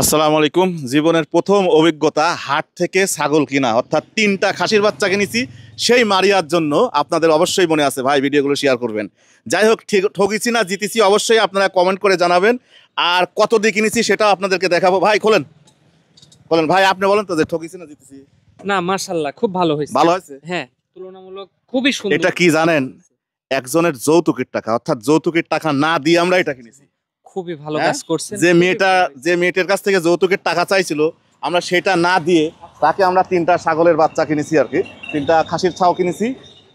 আসসালামু আলাইকুম। জীবনের প্রথম অভিজ্ঞতা হাট থেকে ছাগল কিনা, অর্থাৎ 3টা খাসির বাচ্চা কিনেছি। সেই মারিয়ার জন্য আপনাদের অবশ্যই মনে আছে ভাই, ভিডিওগুলো শেয়ার করবেন। যাই হোক, ঠকেছি না জিতেছি অবশ্যই আপনারা কমেন্ট করে জানাবেন। আর কত দিয়ে কিনেছি সেটাও আপনাদেরকে দেখাবো। ভাই খোলেন খোলেন ভাই, আপনি বলেন তো যে ঠকেছি না জিতেছি। না, মাশাআল্লাহ খুব ভালো হয়েছে। ভালো হয়েছে, হ্যাঁ, তুলনামূলক খুবই সুন্দর। এটা কি জানেন? একজনের যৌতুকের টাকা, অর্থাৎ যৌতুকের টাকা না দিয়ে আমরা এটা কিনেছি। খুবই ভালো কাজ করছেন। যে মেয়েটার কাছ থেকে যৌতুকের টাকা চাইছিল, আমরা সেটা না দিয়ে তাকে আমরা 3টা ছাগলের বাচ্চা কিনেছি, আর কি 3টা খাসির ছাও কিনেছি।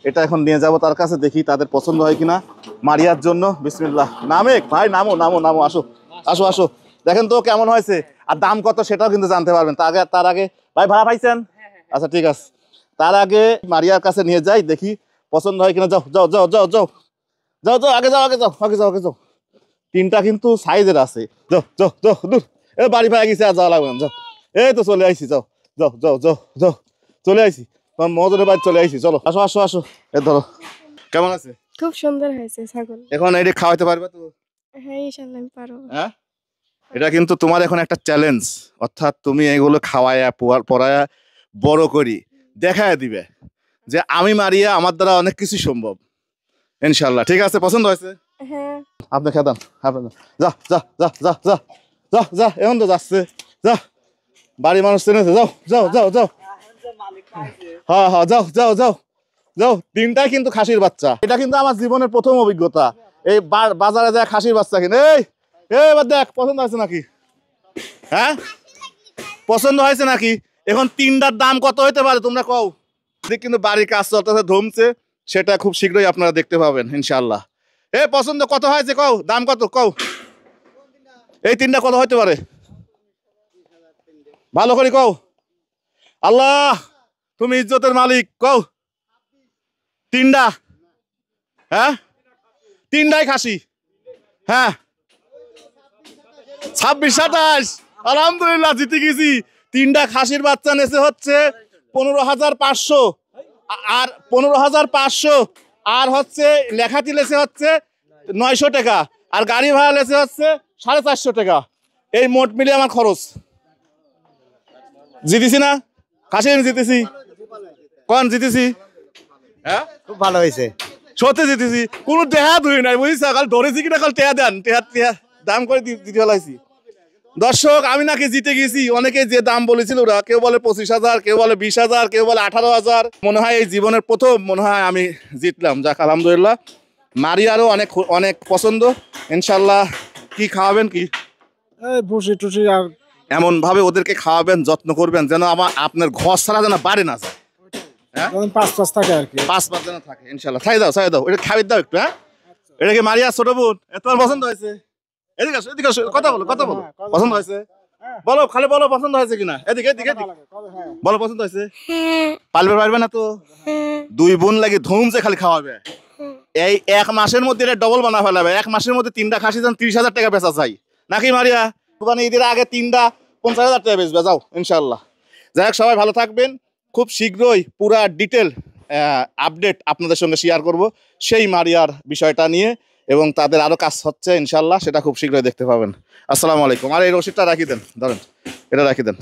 এটা এখন নিয়ে যাব তার কাছে, দেখি তাদের পছন্দ হয় কিনা। মারিয়ার জন্য বিসমিল্লাহ। নামে ভাই, নামো নামো নামো, আসো আসো আসো, দেখেন তো কেমন হয়েছে আর দাম কত সেটাও কিন্তু জানতে পারবেন। তার আগে ভাই ভাড়া পাইছেন? আচ্ছা ঠিক আছে, তার আগে মারিয়ার কাছে নিয়ে যাই, দেখি পছন্দ হয় কিনা। যাও যাও যাও যাও যাও যাও যাও, আগে যাও আগে যাও আগে যাও আগে যাও। 3টা কিন্তু সাইজের আছে। যাও যাও যাও, দূর এ বাড়ি পায়ে গেছে, আর যাওয়া লাগবে না। যাও, এই তো চলে আইসি, যাও যাও যাও যাও যাও, চলে আইসি তোমার মজনের বাড়ি চলে আইসি। চলো আসো আসো আসো, এ ধরো। কেমন আছে? খুব সুন্দর হয়েছে ছাগল। এখন এটা খাওয়াইতে পারবে তো? হ্যাঁ ইনশাআল্লাহ আমি পারবো। হ্যাঁ, এটা কিন্তু তোমার এখন একটা চ্যালেঞ্জ, অর্থাৎ তুমি এগুলো খাওয়ায়া পড়ায়া বড় করি দেখায় দিবে যে আমি মারিয়া, আমার দ্বারা অনেক কিছু সম্ভব ইনশাল্লাহ। ঠিক আছে, পছন্দ হয়েছে? হ্যাঁ আপনি খেতাম, আপনি যা যা যা যা যা যা যা, এখন তো যাচ্ছে, যা বাড়ি মানুষ চেনেছে, যাও যাও যাও যাও। হ্যাঁ হ্যাঁ, যাও যাও যাও যাও। 3টাই কিন্তু খাসির বাচ্চা। এটা কিন্তু আমার জীবনের প্রথম অভিজ্ঞতা, এই বাজারে যায় খাসির বাচ্চা কিনে। এবার দেখ পছন্দ হয়েছে নাকি? হ্যাঁ পছন্দ হয়েছে নাকি? এখন 3টার দাম কত হইতে পারে তোমরা কও? কিন্তু বাড়ির কাজ চলতেছে ধমছে, সেটা খুব শীঘ্রই আপনারা দেখতে পাবেন ইনশাআল্লাহ। পছন্দ কত হয়েছে কও, দাম কত কও? এই 3টা কত হইতে পারে ভালো করে কও। আল্লাহ তুমি ইজ্জতের মালিক, কও 3টা। হ্যাঁ 3টাই খাসি। হ্যাঁ 26-27, আলহামদুলিল্লাহ জিতে গেছি। 3টা খাসির বাচ্চা নেছে হচ্ছে 15,500, আর 15,500, আর হচ্ছে লেখাতি লেছে হচ্ছে 900 টাকা, আর গাড়ি ভাড়া লেছে হচ্ছে 450 টাকা। এই মোট মিলিয়ে আমার খরচ। জিতেছি না খাসি? জিতেছি, কোন জিতেছি? হ্যাঁ খুব ভালো হয়েছে, সত্যি জিতেছি। কোনো টেহা ধুই নাই বুঝিস, কাল ধরেছি কিনা কাল টেহা দেন, টেহা দাম করে দিতে ফেলাইছি। দর্শক আমি নাকি জিতে গেছি। অনেকে যে দাম বলেছিল ওরা, কেউ বলে 25,000, কেউ বলে 20,000, কেউ বলে 18,000। মনে হয় এই জীবনের প্রথম মনে হয় আমি জিতলাম। যাক আলহামদুলিল্লাহ। মারিয়ারও অনেক অনেক পছন্দ ইনশাল্লাহ। কি খাওয়াবেন কি? ভুসি টুসি আর এমন ভাবে ওদেরকে খাওয়াবেন, যত্ন করবেন যেন আপনার ঘর ছাড়া যেন বাড়ি না যায়। হ্যাঁ 5 থাকে আর কি, 5 যেন থাকে ইনশাল্লাহ। খাই দাও খাই দাও, এটা খাবি দাও একটু। হ্যাঁ এটা কি মারিয়া ছোট বোন? তোমার পছন্দ হয়েছে? এদিকে আসো এদিকে আসো, কথা বলো কথা বলো। পছন্দ হয়েছে? বলো, খালি বলো পছন্দ হয়েছে কিনা। এদিকে এদিকে বলো পছন্দ হয়েছে। পারবে পারবে না তো? 2 বোন লাগে ধুমছে খালি খাওয়াবে। এই 1 মাসের মধ্যে এটা ডবল বানা ফেলাবে। 1 মাসের মধ্যে 3টা খাসি যান 30,000 টাকা বেচা চাই নাকি মারিয়া? দোকানে ঈদের আগে 3টা 50,000 টাকা বেচবে, যাও ইনশাল্লাহ। যাই হোক, সবাই ভালো থাকবেন। খুব শীঘ্রই পুরা ডিটেল আপডেট আপনাদের সঙ্গে শেয়ার করব সেই মারিয়ার বিষয়টা নিয়ে, এবং তাদের আরো কাজ হচ্ছে ইনশাল্লাহ, সেটা খুব শীঘ্রই দেখতে পাবেন। আসসালামু আলাইকুম। আর এই রসিদটা রাখি দেন, ধরেন এটা রাখি দেন।